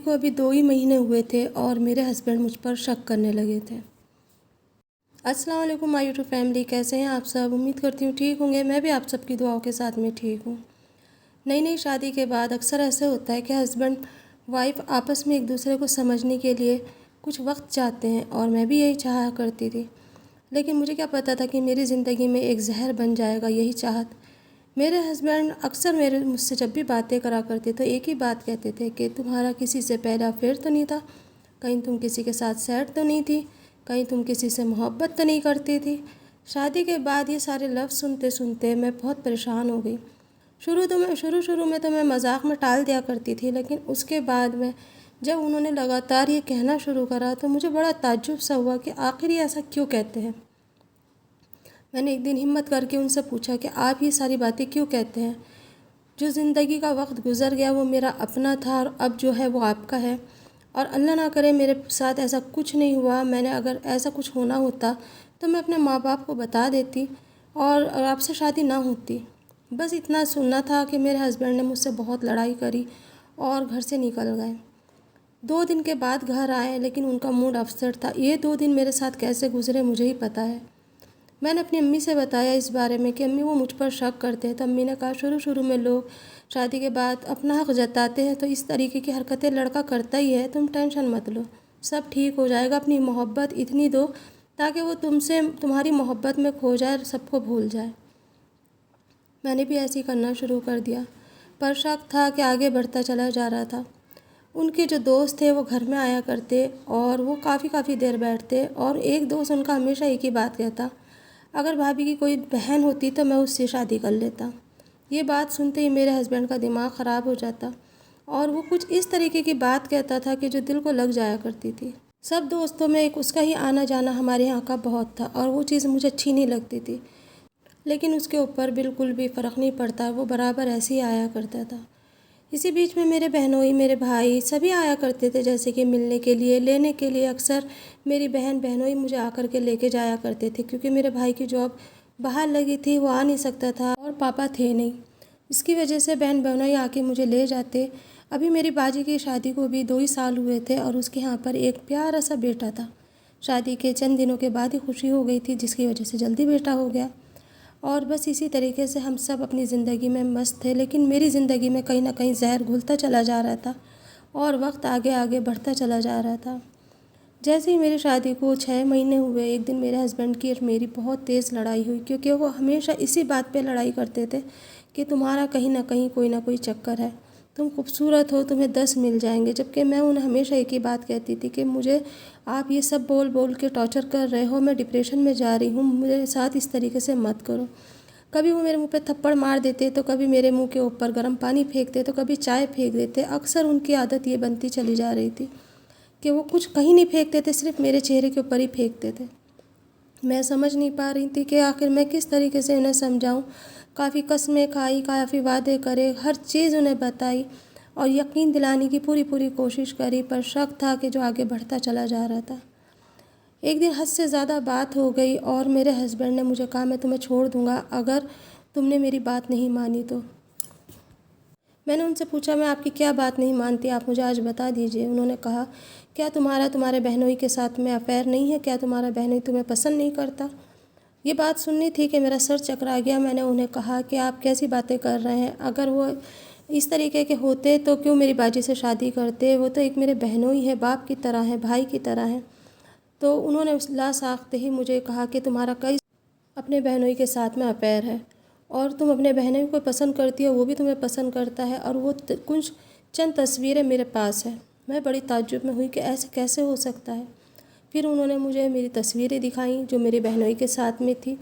को अभी 2 ही महीने हुए थे और मेरे हस्बैंड मुझ पर शक करने लगे थे। अस्सलाम वालेकुम माय यूट्यूब फैमिली, कैसे हैं आप सब? उम्मीद करती हूँ ठीक होंगे। मैं भी आप सबकी दुआओं के साथ में ठीक हूँ। नई नई शादी के बाद अक्सर ऐसे होता है कि हस्बैंड वाइफ आपस में एक दूसरे को समझने के लिए कुछ वक्त चाहते हैं और मैं भी यही चाहा करती थी। लेकिन मुझे क्या पता था कि मेरी ज़िंदगी में एक जहर बन जाएगा यही चाहत। मेरे हस्बैंड अक्सर मुझसे जब भी बातें करा करते तो एक ही बात कहते थे कि तुम्हारा किसी से पहला अफेयर तो नहीं था, कहीं तुम किसी के साथ सैड तो नहीं थी, कहीं तुम किसी से मोहब्बत तो नहीं करती थी। शादी के बाद ये सारे लफ्ज़ सुनते सुनते मैं बहुत परेशान हो गई। शुरू में तो मैं मजाक में टाल दिया करती थी, लेकिन उसके बाद में जब उन्होंने लगातार ये कहना शुरू करा तो मुझे बड़ा ताज्जुब सा हुआ कि आखिर ये ऐसा क्यों कहते हैं। मैंने एक दिन हिम्मत करके उनसे पूछा कि आप ये सारी बातें क्यों कहते हैं? जो ज़िंदगी का वक्त गुज़र गया वो मेरा अपना था और अब जो है वो आपका है। और अल्लाह ना करे मेरे साथ ऐसा कुछ नहीं हुआ। मैंने अगर ऐसा कुछ होना होता तो मैं अपने माँ बाप को बता देती और आपसे शादी ना होती। बस इतना सुनना था कि मेरे हस्बैंड ने मुझसे बहुत लड़ाई करी और घर से निकल गए। 2 दिन के बाद घर आए, लेकिन उनका मूड अपसेट था। ये 2 दिन मेरे साथ कैसे गुजरे मुझे ही पता है। मैंने अपनी अम्मी से बताया इस बारे में कि अम्मी वो मुझ पर शक करते हैं। तो अम्मी ने कहा शुरू में लोग शादी के बाद अपना हक़ जताते हैं तो इस तरीके की हरकतें लड़का करता ही है, तुम टेंशन मत लो, सब ठीक हो जाएगा। अपनी मोहब्बत इतनी दो ताकि वो तुमसे तुम्हारी मोहब्बत में खो जाए, सबको भूल जाए। मैंने भी ऐसे ही करना शुरू कर दिया, पर शक था कि आगे बढ़ता चला जा रहा था। उनके जो दोस्त थे वो घर में आया करते और वो काफ़ी देर बैठते और एक दोस्त उनका हमेशा एक ही बात कहता, अगर भाभी की कोई बहन होती तो मैं उससे शादी कर लेता। ये बात सुनते ही मेरे हस्बैंड का दिमाग ख़राब हो जाता और वो कुछ इस तरीके की बात कहता था कि जो दिल को लग जाया करती थी। सब दोस्तों में एक उसका ही आना जाना हमारे यहाँ का बहुत था और वो चीज़ मुझे अच्छी नहीं लगती थी, लेकिन उसके ऊपर बिल्कुल भी फ़र्क नहीं पड़ता, वो बराबर ऐसे ही आया करता था। इसी बीच में मेरे बहनोई, मेरे भाई सभी आया करते थे, जैसे कि मिलने के लिए, लेने के लिए। अक्सर मेरी बहनोई मुझे आकर के लेके जाया करते थे, क्योंकि मेरे भाई की जॉब बाहर लगी थी, वो आ नहीं सकता था और पापा थे नहीं। इसकी वजह से बहनोई आके मुझे ले जाते। अभी मेरी बाजी की शादी को भी 2 ही साल हुए थे और उसके यहाँ पर एक प्यारा सा बेटा था। शादी के चंद दिनों के बाद ही खुशी हो गई थी, जिसकी वजह से जल्दी बेटा हो गया। और बस इसी तरीके से हम सब अपनी ज़िंदगी में मस्त थे, लेकिन मेरी ज़िंदगी में कहीं ना कहीं जहर घुलता चला जा रहा था और वक्त आगे आगे बढ़ता चला जा रहा था। जैसे ही मेरी शादी को 6 महीने हुए, एक दिन मेरे हस्बैंड की और मेरी बहुत तेज़ लड़ाई हुई, क्योंकि वो हमेशा इसी बात पे लड़ाई करते थे कि तुम्हारा कहीं ना कहीं कोई ना कोई चक्कर है, तुम खूबसूरत हो, तुम्हें 10 मिल जाएंगे। जबकि मैं उन्हें हमेशा एक ही बात कहती थी कि मुझे आप ये सब बोल बोल के टॉर्चर कर रहे हो, मैं डिप्रेशन में जा रही हूँ, मेरे साथ इस तरीके से मत करो। कभी वो मेरे मुंह पे थप्पड़ मार देते, तो कभी मेरे मुंह के ऊपर गर्म पानी फेंकते, तो कभी चाय फेंक देते। अक्सर उनकी आदत ये बनती चली जा रही थी कि वो कुछ कहीं नहीं फेंकते थे, सिर्फ मेरे चेहरे के ऊपर ही फेंकते थे। मैं समझ नहीं पा रही थी कि आखिर मैं किस तरीके से उन्हें समझाऊं। काफ़ी कस्में खाई, काफ़ी वादे करे, हर चीज़ उन्हें बताई और यकीन दिलाने की पूरी कोशिश करी, पर शक था कि जो आगे बढ़ता चला जा रहा था। एक दिन हद से ज़्यादा बात हो गई और मेरे हस्बैंड ने मुझे कहा, मैं तुम्हें छोड़ दूँगा अगर तुमने मेरी बात नहीं मानी तो। मैंने उनसे पूछा, मैं आपकी क्या बात नहीं मानती, आप मुझे आज बता दीजिए। उन्होंने कहा, क्या तुम्हारे बहनोई के साथ में अफेयर नहीं है? क्या तुम्हारा बहनोई तुम्हें पसंद नहीं करता? ये बात सुननी थी कि मेरा सर चकरा गया। मैंने उन्हें कहा कि आप कैसी बातें कर रहे हैं? अगर वो इस तरीके के होते तो क्यों मेरी बाजी से शादी करते? वो तो एक मेरे बहनोई है, बाप की तरह है, भाई की तरह है। तो उन्होंने ला साख्ते ही मुझे कहा कि तुम्हारा कई अपने बहनोई के साथ में अफेयर है और तुम अपने बहनोई को पसंद करती हो, वो भी तुम्हें पसंद करता है और वो कुछ चंद तस्वीरें मेरे पास है। मैं बड़ी ताज्जुब में हुई कि ऐसे कैसे हो सकता है। फिर उन्होंने मुझे मेरी तस्वीरें दिखाई जो मेरी बहनोई के साथ में थी,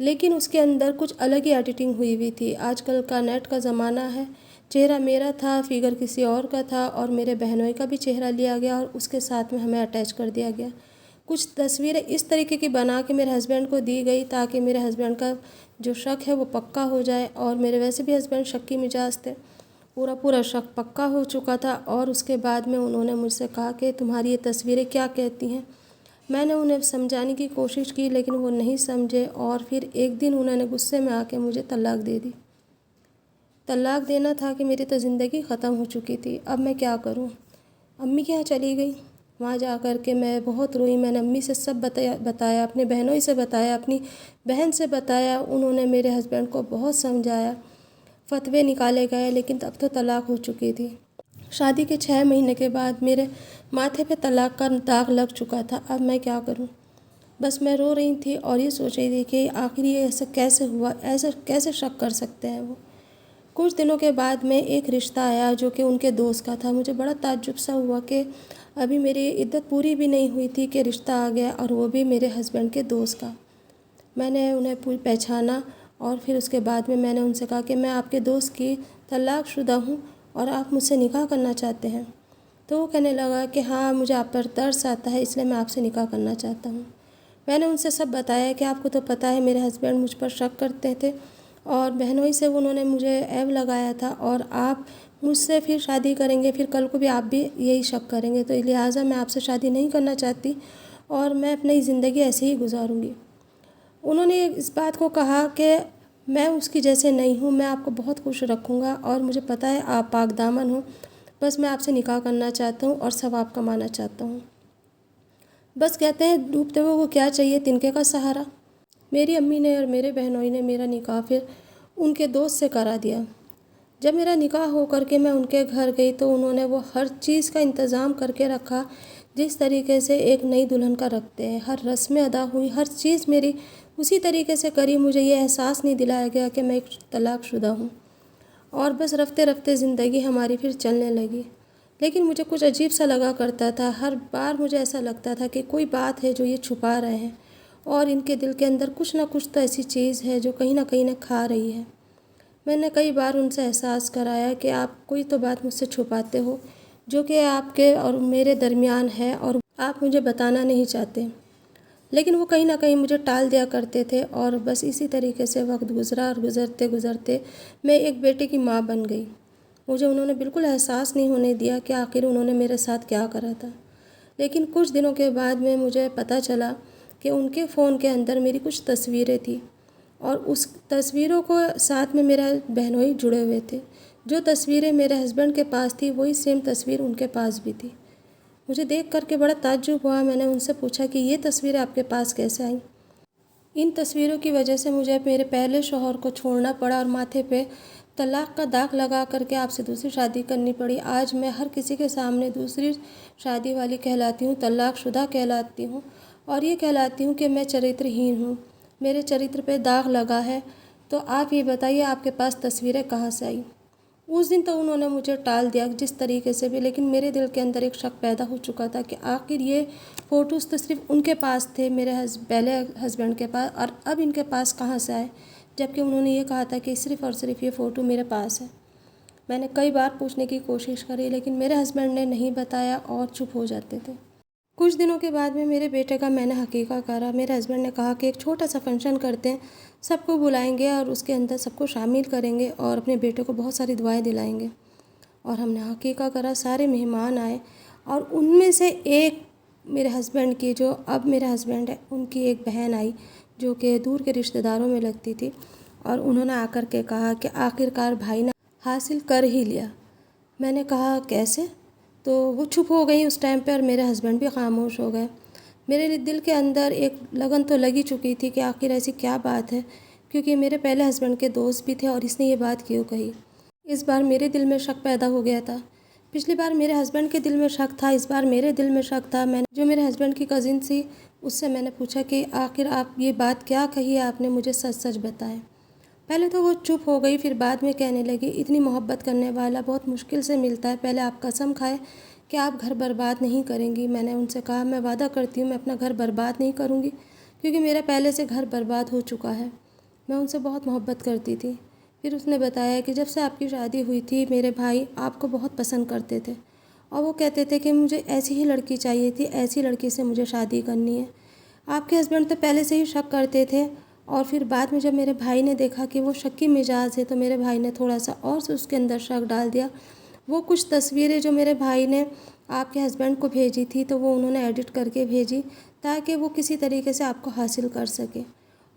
लेकिन उसके अंदर कुछ अलग ही एडिटिंग हुई थी। आजकल का नेट का ज़माना है, चेहरा मेरा था, फिगर किसी और का था और मेरे बहनोई का भी चेहरा लिया गया और उसके साथ में हमें अटैच कर दिया गया। कुछ तस्वीरें इस तरीके की बना के मेरे हस्बैंड को दी गई ताकि मेरे हस्बैंड का जो शक है वो पक्का हो जाए। और मेरे वैसे भी हस्बैंड शक्की मिजाज थे, पूरा शक पक्का हो चुका था। और उसके बाद में उन्होंने मुझसे कहा कि तुम्हारी ये तस्वीरें क्या कहती हैं। मैंने उन्हें समझाने की कोशिश की, लेकिन वो नहीं समझे और फिर एक दिन उन्होंने गुस्से में आके मुझे तलाक दे दी। तलाक देना था कि मेरी तो ज़िंदगी ख़त्म हो चुकी थी। अब मैं क्या करूं? अम्मी के यहाँ चली गई। वहाँ जा कर के मैं बहुत रोई। मैंने अम्मी से सब बताया, अपने बहनों से बताया, अपनी बहन से बताया। उन्होंने मेरे हस्बैंड को बहुत समझाया, फतवे निकाले गए, लेकिन अब तो तलाक हो चुकी थी। शादी के 6 महीने के बाद मेरे माथे पे तलाक का दाग लग चुका था। अब मैं क्या करूं? बस मैं रो रही थी और ये सोच रही थी कि आखिर ये ऐसा कैसे हुआ, ऐसा कैसे शक कर सकते हैं वो। कुछ दिनों के बाद में एक रिश्ता आया जो कि उनके दोस्त का था। मुझे बड़ा ताज्जुब सा हुआ कि अभी मेरी इद्दत पूरी भी नहीं हुई थी कि रिश्ता आ गया, और वो भी मेरे हस्बैंड के दोस्त का। मैंने उन्हें पूरी पहचाना और फिर उसके बाद में मैंने उनसे कहा कि मैं आपके दोस्त की तलाक़शुदा हूँ और आप मुझसे निकाह करना चाहते हैं। तो वो कहने लगा कि हाँ, मुझे आप पर तरस आता है, इसलिए मैं आपसे निकाह करना चाहता हूँ। मैंने उनसे सब बताया कि आपको तो पता है मेरे हस्बैंड मुझ पर शक करते थे और बहनोई से उन्होंने मुझे ऐब लगाया था, और आप मुझसे फिर शादी करेंगे, फिर कल को भी आप भी यही शक करेंगे, तो लिहाजा मैं आपसे शादी नहीं करना चाहती और मैं अपनी ज़िंदगी ऐसे ही गुजारूँगी। उन्होंने इस बात को कहा कि मैं उसकी जैसे नहीं हूँ, मैं आपको बहुत खुश रखूँगा और मुझे पता है आप पाक दामन हो, बस मैं आपसे निकाह करना चाहता हूँ और सवाब कमाना चाहता हूँ। बस कहते हैं डूबते हुए को क्या चाहिए, तिनके का सहारा। मेरी अम्मी ने और मेरे बहनोई ने मेरा निकाह फिर उनके दोस्त से करा दिया। जब मेरा निकाह हो करके मैं उनके घर गई तो उन्होंने वो हर चीज़ का इंतज़ाम करके रखा, जिस तरीके से एक नई दुल्हन का रखते हैं। हर रस्में अदा हुई, हर चीज़ मेरी उसी तरीके से करी। मुझे ये एहसास नहीं दिलाया गया कि मैं एक तलाक़शुदा हूँ, और बस रफ्ते रफ्ते ज़िंदगी हमारी फिर चलने लगी। लेकिन मुझे कुछ अजीब सा लगा करता था। हर बार मुझे ऐसा लगता था कि कोई बात है जो ये छुपा रहे हैं, और इनके दिल के अंदर कुछ ना कुछ तो ऐसी चीज़ है जो कहीं ना कहीं ना खा रही है। मैंने कई बार उनसे एहसास कराया कि आप कोई तो बात मुझसे छुपाते हो जो कि आपके और मेरे दरमियान है, और आप मुझे बताना नहीं चाहते। लेकिन वो कहीं ना कहीं मुझे टाल दिया करते थे, और बस इसी तरीके से वक्त गुज़रा, और गुज़रते गुज़रते मैं एक बेटे की माँ बन गई। मुझे उन्होंने बिल्कुल एहसास नहीं होने दिया कि आखिर उन्होंने मेरे साथ क्या करा था। लेकिन कुछ दिनों के बाद में मुझे पता चला कि उनके फ़ोन के अंदर मेरी कुछ तस्वीरें थी, और उस तस्वीरों को साथ में मेरा बहनोई जुड़े हुए थे। जो तस्वीरें मेरे हस्बैंड के पास थी वही सेम तस्वीर उनके पास भी थी। मुझे देख करके बड़ा ताज्जुब हुआ। मैंने उनसे पूछा कि ये तस्वीरें आपके पास कैसे आई? इन तस्वीरों की वजह से मुझे मेरे पहले शौहर को छोड़ना पड़ा और माथे पे तलाक़ का दाग लगा करके आपसे दूसरी शादी करनी पड़ी। आज मैं हर किसी के सामने दूसरी शादी वाली कहलाती हूँ, तलाक़शुदा कहलाती हूँ, और ये कहलाती हूँ कि मैं चरित्रहीन हूँ, मेरे चरित्र पे दाग लगा है। तो आप ये बताइए आपके पास तस्वीरें कहाँ से आई? उस दिन तो उन्होंने मुझे टाल दिया जिस तरीके से भी, लेकिन मेरे दिल के अंदर एक शक पैदा हो चुका था कि आखिर ये फ़ोटोज़ तो सिर्फ उनके पास थे, मेरे पहले हस्बैंड के पास, और अब इनके पास कहाँ से आए, जबकि उन्होंने ये कहा था कि सिर्फ़ और सिर्फ ये फ़ोटो मेरे पास है। मैंने कई बार पूछने की कोशिश करी, लेकिन मेरे हस्बैंड ने नहीं बताया और चुप हो जाते थे। कुछ दिनों के बाद में मेरे बेटे का मैंने हकीका करा। मेरे हस्बैंड ने कहा कि एक छोटा सा फंक्शन करते हैं, सबको बुलाएंगे और उसके अंदर सबको शामिल करेंगे और अपने बेटे को बहुत सारी दुआएं दिलाएंगे। और हमने हकीका करा, सारे मेहमान आए, और उनमें से एक मेरे हस्बैंड की, जो अब मेरे हस्बैंड है, उनकी एक बहन आई जो कि दूर के रिश्तेदारों में लगती थी, और उन्होंने आकर के कहा कि आखिरकार भाई ने हासिल कर ही लिया। मैंने कहा कैसे? तो वो चुप हो गई उस टाइम पे, और मेरे हस्बैंड भी खामोश हो गए। मेरे दिल के अंदर एक लगन तो लगी चुकी थी कि आखिर ऐसी क्या बात है, क्योंकि मेरे पहले हस्बैंड के दोस्त भी थे और इसने ये बात क्यों कही। इस बार मेरे दिल में शक पैदा हो गया था। पिछली बार मेरे हस्बैंड के दिल में शक था, इस बार मेरे दिल में शक था। मैंने जो मेरे हस्बैंड की कज़िन थी उससे मैंने पूछा कि आखिर आप ये बात क्या कही है, आपने मुझे सच सच बताएं। पहले तो वो चुप हो गई, फिर बाद में कहने लगी इतनी मोहब्बत करने वाला बहुत मुश्किल से मिलता है, पहले आप कसम खाए कि आप घर बर्बाद नहीं करेंगी। मैंने उनसे कहा मैं वादा करती हूँ मैं अपना घर बर्बाद नहीं करूँगी, क्योंकि मेरा पहले से घर बर्बाद हो चुका है। मैं उनसे बहुत मोहब्बत करती थी। फिर उसने बताया कि जब से आपकी शादी हुई थी मेरे भाई आपको बहुत पसंद करते थे, और वो कहते थे कि मुझे ऐसी ही लड़की चाहिए थी, ऐसी लड़की से मुझे शादी करनी है। आपके हस्बैंड तो पहले से ही शक करते थे, और फिर बाद में जब मेरे भाई ने देखा कि वो शक्की मिजाज है तो मेरे भाई ने थोड़ा सा और से उसके अंदर शक डाल दिया। वो कुछ तस्वीरें जो मेरे भाई ने आपके हस्बैंड को भेजी थी तो वो उन्होंने एडिट करके भेजी, ताकि वो किसी तरीके से आपको हासिल कर सके,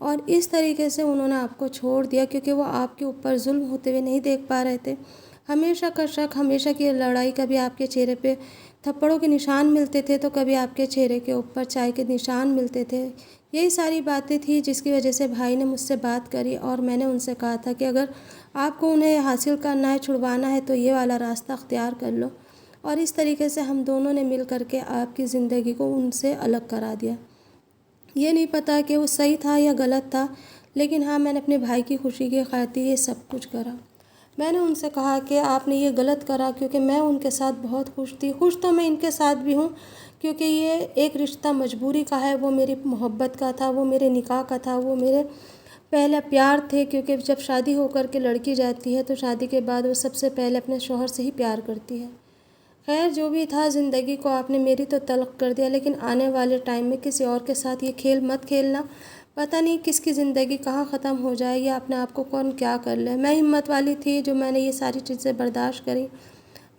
और इस तरीके से उन्होंने आपको छोड़ दिया, क्योंकि वो आपके ऊपर जुल्म होते हुए नहीं देख पा रहे थे। हमेशा का शक, हमेशा की लड़ाई कभी आपके चेहरे पे थप्पड़ों के निशान मिलते थे तो कभी आपके चेहरे के ऊपर चाय के निशान मिलते थे। यही सारी बातें थी जिसकी वजह से भाई ने मुझसे बात करी और मैंने उनसे कहा था कि अगर आपको उन्हें हासिल करना है, छुड़वाना है तो ये वाला रास्ता अख्तियार कर लो। और इस तरीके से हम दोनों ने मिल कर के आपकी ज़िंदगी को उनसे अलग करा दिया। ये नहीं पता कि वो सही था या गलत था, लेकिन हाँ, मैंने अपने भाई की खुशी की खातिर ये सब कुछ करा। मैंने उनसे कहा कि आपने ये गलत करा, क्योंकि मैं उनके साथ बहुत खुश थी। खुश तो मैं इनके साथ भी हूँ, क्योंकि ये एक रिश्ता मजबूरी का है। वो मेरी मोहब्बत का था, वो मेरे निकाह का था, वो मेरे पहले प्यार थे। क्योंकि जब शादी होकर के लड़की जाती है तो शादी के बाद वो सबसे पहले अपने शौहर से ही प्यार करती है। खैर, जो भी था, ज़िंदगी को आपने मेरी तो तल्ख़ कर दिया, लेकिन आने वाले टाइम में किसी और के साथ ये खेल मत खेलना। पता नहीं किसकी ज़िंदगी कहाँ ख़त्म हो जाए या अपने आप को कौन क्या कर ले। मैं हिम्मत वाली थी जो मैंने ये सारी चीज़ें बर्दाश्त करी।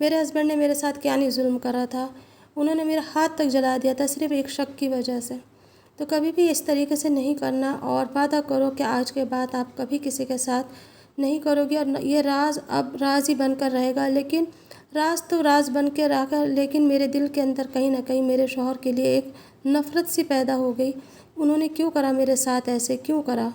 मेरे हस्बैंड ने मेरे साथ क्या नहीं जुल्म करा था। उन्होंने मेरा हाथ तक जला दिया था सिर्फ़ एक शक की वजह से। तो कभी भी इस तरीके से नहीं करना, और वादा करो कि आज के बाद आप कभी किसी के साथ नहीं करोगे। और ये राज अब राज ही बनकर रहेगा, लेकिन राज तो राज बन के रहा, लेकिन मेरे दिल के अंदर कहीं ना कहीं मेरे शौहर के लिए एक नफ़रत सी पैदा हो गई। उन्होंने क्यों करा मेरे साथ ऐसे, क्यों करा?